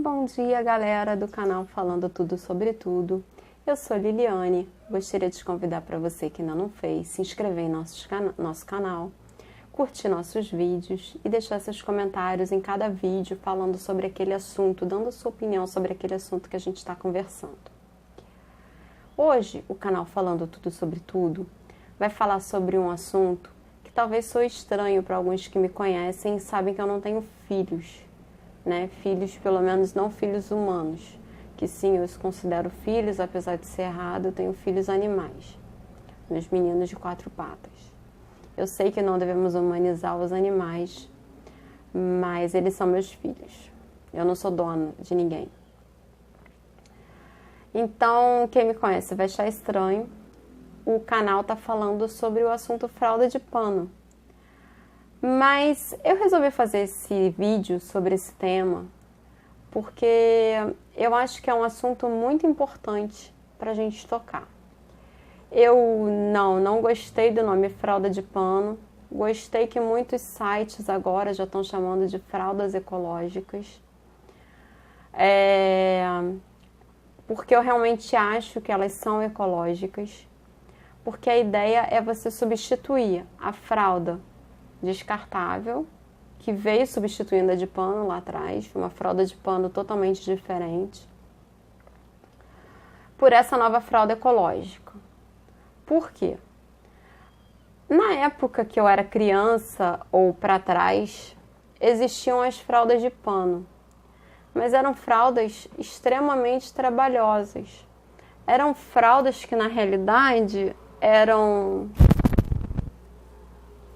Bom dia, galera do canal Falando Tudo Sobre Tudo. Eu sou Liliane. Gostaria de te convidar para você que ainda não fez, se inscrever em nosso canal, curtir nossos vídeos e deixar seus comentários em cada vídeo falando sobre aquele assunto, dando a sua opinião sobre aquele assunto que a gente está conversando. Hoje, o canal Falando Tudo Sobre Tudo vai falar sobre um assunto que talvez soe estranho para alguns que me conhecem e sabem que eu não tenho filhos. Filhos, pelo menos não filhos humanos, que sim, eu os considero filhos, apesar de ser errado, eu tenho filhos animais, meus meninos de 4 patas. Eu sei que não devemos humanizar os animais, mas eles são meus filhos, eu não sou dona de ninguém. Então, quem me conhece vai achar estranho, o canal está falando sobre o assunto fralda de pano. Mas eu resolvi fazer esse vídeo sobre esse tema porque eu acho que é um assunto muito importante para a gente tocar. Eu não gostei do nome fralda de pano, gostei que muitos sites agora já estão chamando de fraldas ecológicas, porque eu realmente acho que elas são ecológicas, porque a ideia é você substituir a fralda descartável, que veio substituindo a de pano lá atrás, uma fralda de pano totalmente diferente, por essa nova fralda ecológica. Por quê? Na época que eu era criança ou para trás, existiam as fraldas de pano, mas eram fraldas extremamente trabalhosas. Eram fraldas que na realidade eram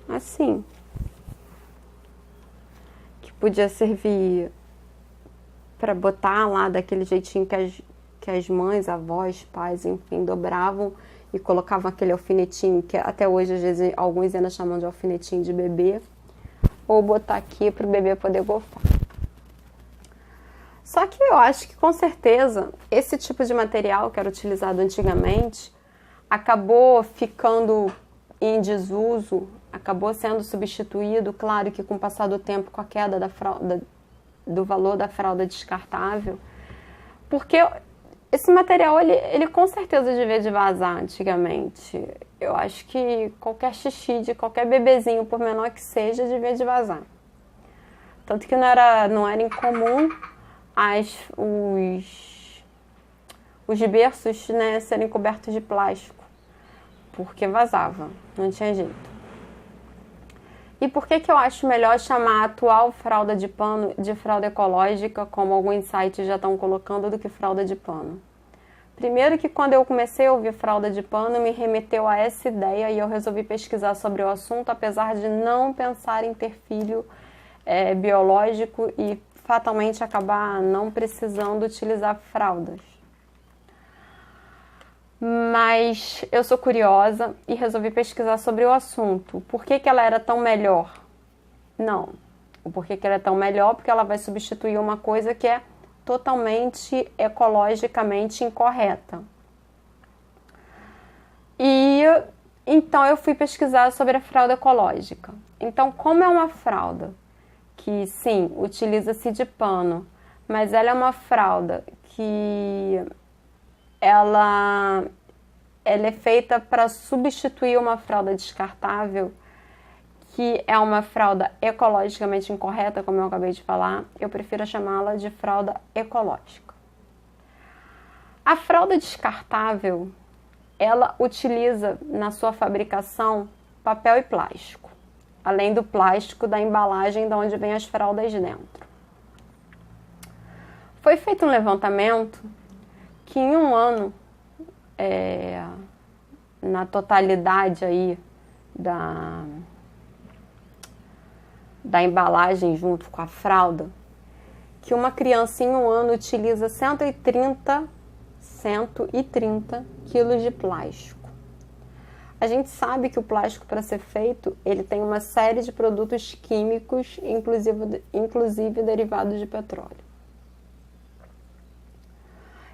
assim, que podia servir para botar lá daquele jeitinho que as mães, avós, pais, enfim, dobravam e colocavam aquele alfinetinho, que até hoje às vezes alguns ainda chamam de alfinetinho de bebê, ou botar aqui para o bebê poder golfar. Só que eu acho que com certeza esse tipo de material que era utilizado antigamente acabou ficando em desuso, acabou sendo substituído, claro que com o passar do tempo, com a queda do valor da fralda descartável, porque esse material, ele com certeza devia de vazar antigamente. Eu acho que qualquer xixi de qualquer bebezinho, por menor que seja, devia de vazar. Tanto que não era incomum os berços, serem cobertos de plástico, porque vazava, não tinha jeito. E por que eu acho melhor chamar a atual fralda de pano de fralda ecológica, como alguns sites já estão colocando, do que fralda de pano? Primeiro que quando eu comecei a ouvir fralda de pano, me remeteu a essa ideia e eu resolvi pesquisar sobre o assunto, apesar de não pensar em ter filho biológico e fatalmente acabar não precisando utilizar fraldas. Mas eu sou curiosa e resolvi pesquisar sobre o assunto. Por que ela era tão melhor? Não. O porquê que ela é tão melhor? Porque ela vai substituir uma coisa que é totalmente ecologicamente incorreta. E então eu fui pesquisar sobre a fralda ecológica. Então, como é uma fralda que, sim, utiliza-se de pano, mas ela é uma fralda que ela é feita para substituir uma fralda descartável, que é uma fralda ecologicamente incorreta, como eu acabei de falar, eu prefiro chamá-la de fralda ecológica. A fralda descartável, ela utiliza na sua fabricação papel e plástico, além do plástico da embalagem de onde vem as fraldas dentro. Foi feito um levantamento que em um ano, na totalidade aí da embalagem junto com a fralda, que uma criança em um ano utiliza 130 quilos de plástico. A gente sabe que o plástico, para ser feito, ele tem uma série de produtos químicos, inclusive derivados de petróleo.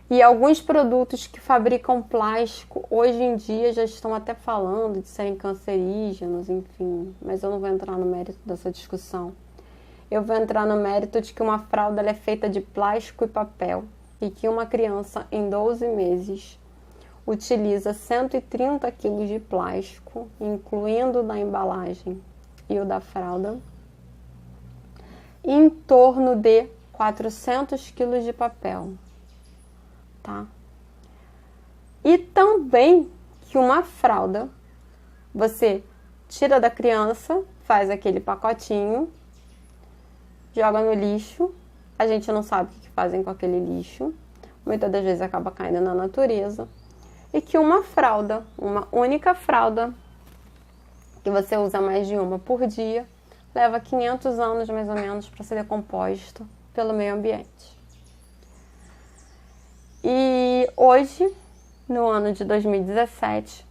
E alguns produtos que fabricam plástico, hoje em dia já estão até falando de serem cancerígenos, enfim, mas eu não vou entrar no mérito dessa discussão. eu vou entrar no mérito de que uma fralda ela é feita de plástico e papel e que uma criança em 12 meses utiliza 130 kg de plástico, incluindo o da embalagem e o da fralda, e em torno de 400 kg de papel, tá? E também que uma fralda, você tira da criança, faz aquele pacotinho, joga no lixo, a gente não sabe o que fazem com aquele lixo, muitas das vezes acaba caindo na natureza, e que uma fralda, uma única fralda, que você usa mais de uma por dia, leva 500 anos mais ou menos para ser decomposta pelo meio ambiente. E hoje, no ano de 2017,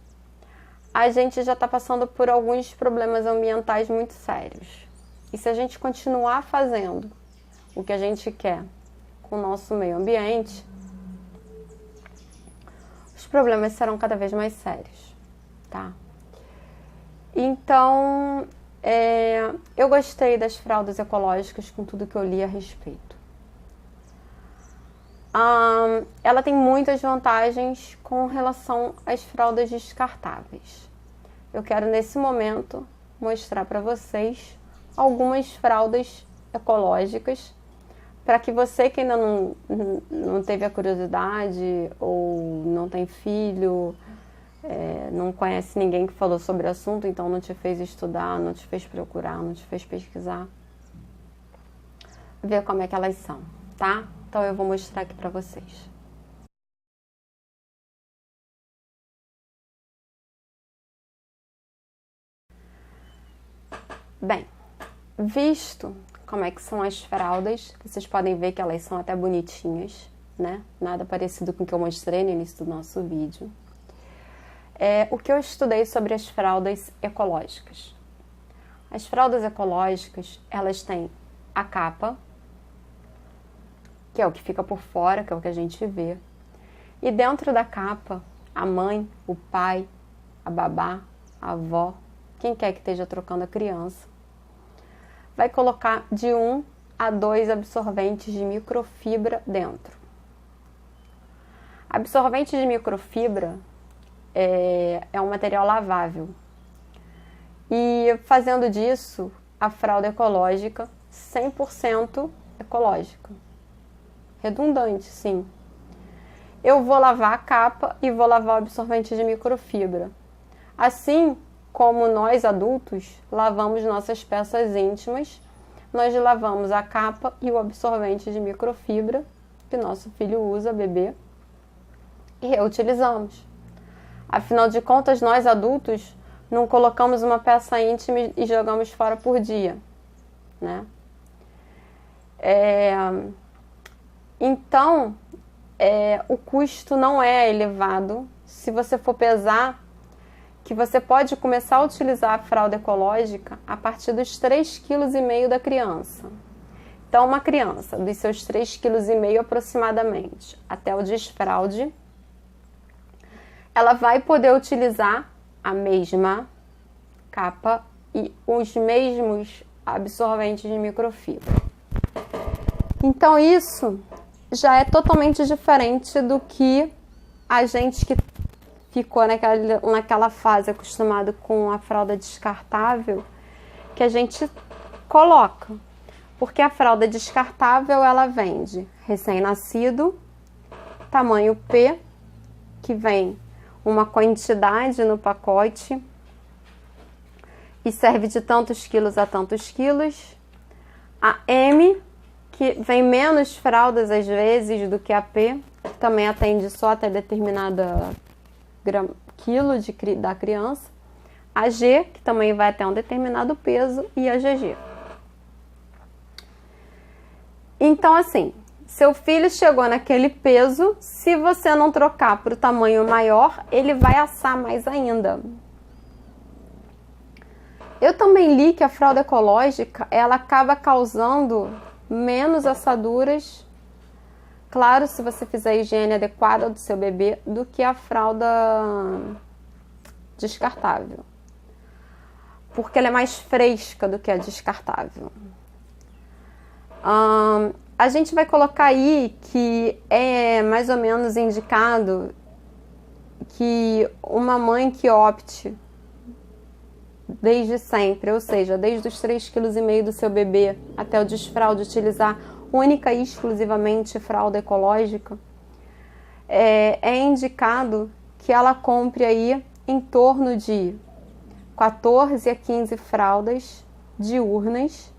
a gente já está passando por alguns problemas ambientais muito sérios. E se a gente continuar fazendo o que a gente quer com o nosso meio ambiente, os problemas serão cada vez mais sérios, tá? Então, eu gostei das fraldas ecológicas com tudo que eu li a respeito. Ela tem muitas vantagens com relação às fraldas descartáveis. Eu quero, nesse momento, mostrar para vocês algumas fraldas ecológicas para que você que ainda não teve a curiosidade ou não tem filho, não conhece ninguém que falou sobre o assunto, então não te fez estudar, não te fez procurar, não te fez pesquisar, ver como é que elas são, tá? Então eu vou mostrar aqui para vocês. Bem, visto como é que são as fraldas, vocês podem ver que elas são até bonitinhas, né? Nada parecido com o que eu mostrei no início do nosso vídeo. O que eu estudei sobre as fraldas ecológicas. As fraldas ecológicas, elas têm a capa, que é o que fica por fora, que é o que a gente vê. E dentro da capa, a mãe, o pai, a babá, a avó, quem quer que esteja trocando a criança, vai colocar de 1 a 2 absorventes de microfibra dentro. Absorvente de microfibra é um material lavável. E fazendo disso, a fralda ecológica, 100% ecológica. Redundante, sim. Eu vou lavar a capa e vou lavar o absorvente de microfibra. Assim como nós adultos lavamos nossas peças íntimas, nós lavamos a capa e o absorvente de microfibra que nosso filho usa, bebê, e reutilizamos. Afinal de contas, nós adultos não colocamos uma peça íntima e jogamos fora por dia, né? Então, o custo não é elevado. Se você for pesar, que você pode começar a utilizar a fralda ecológica a partir dos 3,5 kg da criança. Então, uma criança dos seus 3,5 kg aproximadamente até o desfraude, ela vai poder utilizar a mesma capa e os mesmos absorventes de microfibra. Então, isso já é totalmente diferente do que a gente que ficou naquela fase acostumado com a fralda descartável, que a gente coloca. Porque a fralda descartável, ela vende recém-nascido, tamanho P, que vem uma quantidade no pacote e serve de tantos quilos a tantos quilos. A M, que vem menos fraldas às vezes do que a P, que também atende só até determinada quilo da criança. A G, que também vai até um determinado peso, e a GG. Então, assim, seu filho chegou naquele peso, se você não trocar para o tamanho maior, ele vai assar mais ainda. Eu também li que a fralda ecológica, ela acaba causando menos assaduras, claro, se você fizer a higiene adequada do seu bebê, do que a fralda descartável. Porque ela é mais fresca do que a descartável. A gente vai colocar aí que é mais ou menos indicado que uma mãe que opte desde sempre, ou seja, desde os 3,5 kg do seu bebê até o desfraude, utilizar única e exclusivamente fralda ecológica, é indicado que ela compre aí em torno de 14 a 15 fraldas diurnas.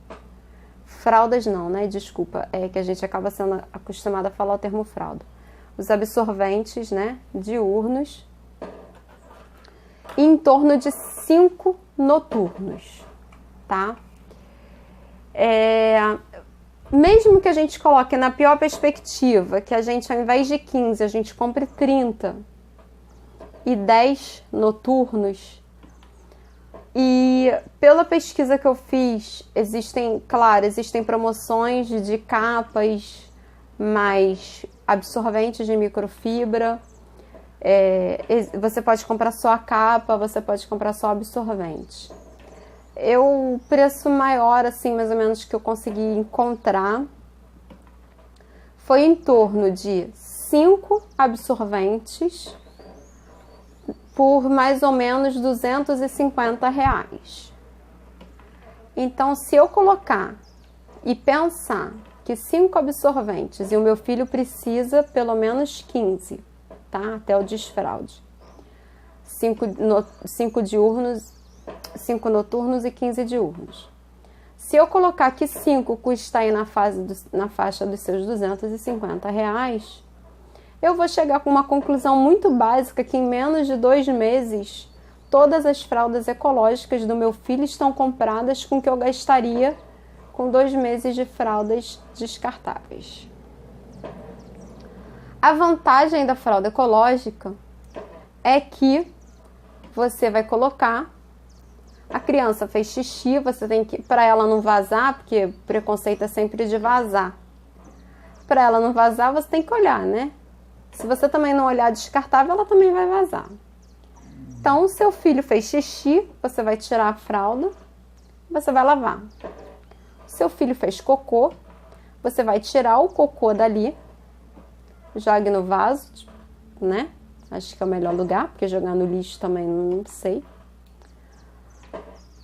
Fraldas não, né? Desculpa, é que a gente acaba sendo acostumada a falar o termo fralda. Os absorventes, né? Diurnos. E em torno de 5 noturnos, tá? Mesmo que a gente coloque na pior perspectiva, que a gente, ao invés de 15, a gente compre 30 e 10 noturnos. E pela pesquisa que eu fiz, existem promoções de capas mais absorventes de microfibra. Você pode comprar só a capa, você pode comprar só absorvente. O preço maior, assim, mais ou menos, que eu consegui encontrar foi em torno de 5 absorventes por mais ou menos R$ 250. Então, se eu colocar e pensar que 5 absorventes e o meu filho precisa pelo menos 15, tá? Até o desfraude. 5 diurnos, 5 noturnos e 15 diurnos. Se eu colocar que 5 custa aí na faixa dos seus R$ 250, eu vou chegar com uma conclusão muito básica que em menos de 2 meses, todas as fraldas ecológicas do meu filho estão compradas com o que eu gastaria com 2 meses de fraldas descartáveis. A vantagem da fralda ecológica é que você vai colocar, a criança fez xixi, você tem que, para ela não vazar, porque o preconceito é sempre de vazar. Para ela não vazar, você tem que olhar, né? Se você também não olhar descartável, ela também vai vazar. Então, o seu filho fez xixi, você vai tirar a fralda, você vai lavar. Seu filho fez cocô, você vai tirar o cocô dali, jogue no vaso, né? Acho que é o melhor lugar, porque jogar no lixo também não sei.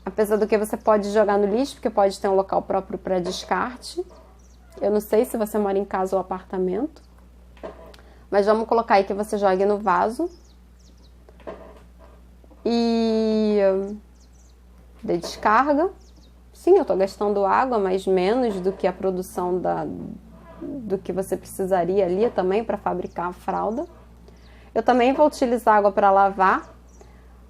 Apesar do que você pode jogar no lixo, porque pode ter um local próprio para descarte. Eu não sei se você mora em casa ou apartamento. Mas vamos colocar aí que você jogue no vaso. E de descarga. Sim, eu estou gastando água, mas menos do que a produção do que você precisaria ali também para fabricar a fralda. Eu também vou utilizar água para lavar,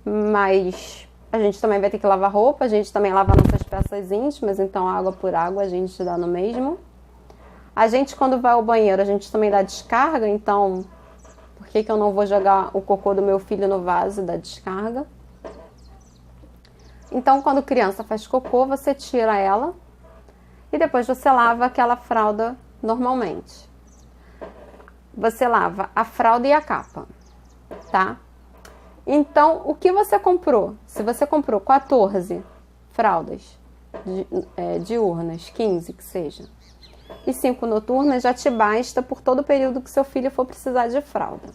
mas a gente também vai ter que lavar roupa, a gente também lava nossas peças íntimas, então água por água a gente dá no mesmo. A gente, quando vai ao banheiro, a gente também dá descarga, então por que eu não vou jogar o cocô do meu filho no vaso e dar descarga? Então, quando criança faz cocô, você tira ela e depois você lava aquela fralda normalmente. Você lava a fralda e a capa, tá? Então, o que você comprou? Se você comprou 14 fraldas diurnas, 15 que seja, e 5 noturnas, já te basta por todo o período que seu filho for precisar de fralda.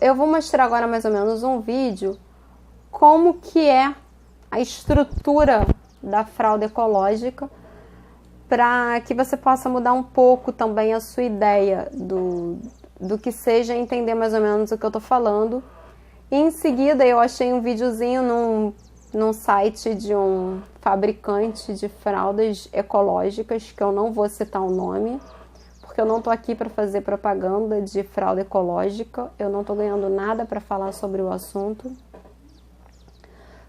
Eu vou mostrar agora mais ou menos um vídeo como que é a estrutura da fralda ecológica, para que você possa mudar um pouco também a sua ideia do que seja, entender mais ou menos o que eu tô falando. E em seguida eu achei um videozinho num site de um fabricante de fraldas ecológicas, que eu não vou citar o nome, porque eu não tô aqui para fazer propaganda de fralda ecológica, eu não tô ganhando nada para falar sobre o assunto.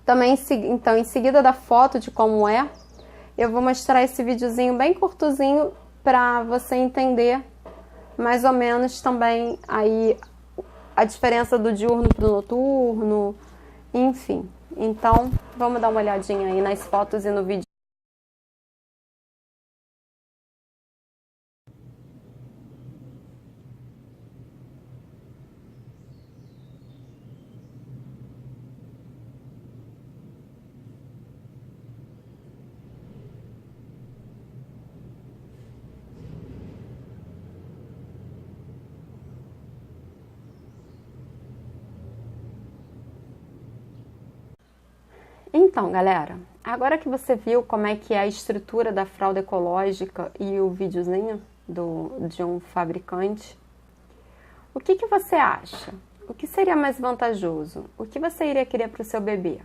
Também, então, em seguida da foto de como eu vou mostrar esse videozinho bem curtozinho para você entender mais ou menos também aí a diferença do diurno para o noturno, enfim. Então, vamos dar uma olhadinha aí nas fotos e no vídeo. Então, galera, agora que você viu como é que é a estrutura da fralda ecológica e o videozinho de um fabricante, o que você acha? O que seria mais vantajoso? O que você iria querer para o seu bebê?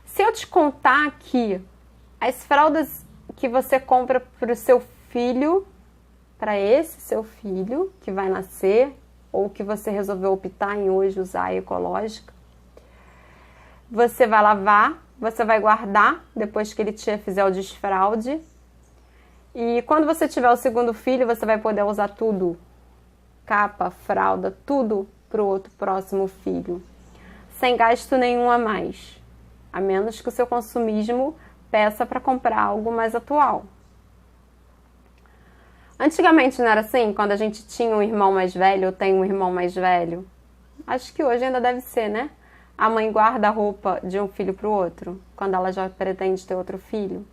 Se eu te contar que as fraldas que você compra para o seu filho, para esse seu filho que vai nascer, ou que você resolveu optar em hoje usar a ecológica, você vai lavar, você vai guardar depois que ele te fizer o desfraude, e quando você tiver o segundo filho, você vai poder usar tudo, capa, fralda, tudo para o outro próximo filho, sem gasto nenhum a mais, a menos que o seu consumismo peça para comprar algo mais atual. Antigamente não era assim? Quando a gente tinha um irmão mais velho, ou tem um irmão mais velho, acho que hoje ainda deve ser, né? A mãe guarda a roupa de um filho para o outro, quando ela já pretende ter outro filho.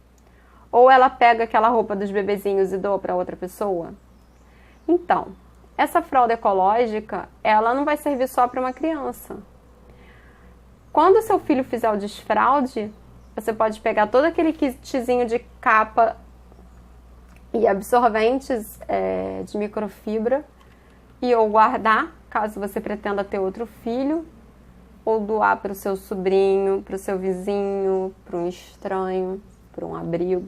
Ou ela pega aquela roupa dos bebezinhos e doa para outra pessoa. Então, essa fralda ecológica, ela não vai servir só para uma criança. Quando o seu filho fizer o desfraude, você pode pegar todo aquele kitzinho de capa e absorventes de microfibra e ou guardar, caso você pretenda ter outro filho, ou doar para o seu sobrinho, para o seu vizinho, para um estranho, para um abrigo.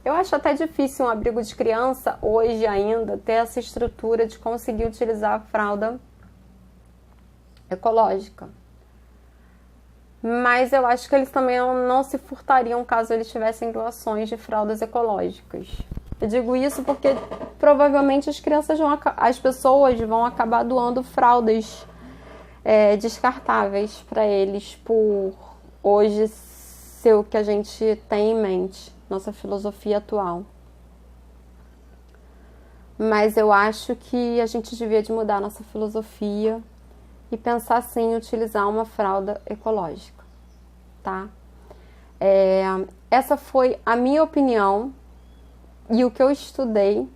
Eu acho até difícil um abrigo de criança hoje ainda ter essa estrutura de conseguir utilizar a fralda ecológica. Mas eu acho que eles também não se furtariam caso eles tivessem doações de fraldas ecológicas. Eu digo isso porque provavelmente as pessoas vão acabar doando fraldas descartáveis para eles por hoje ser o que a gente tem em mente, nossa filosofia atual. Mas eu acho que a gente devia de mudar nossa filosofia e pensar sim em utilizar uma fralda ecológica, tá? Essa foi a minha opinião e o que eu estudei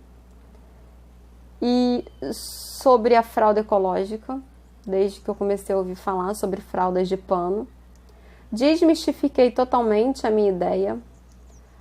sobre a fralda ecológica, desde que eu comecei a ouvir falar sobre fraldas de pano. Desmistifiquei totalmente a minha ideia,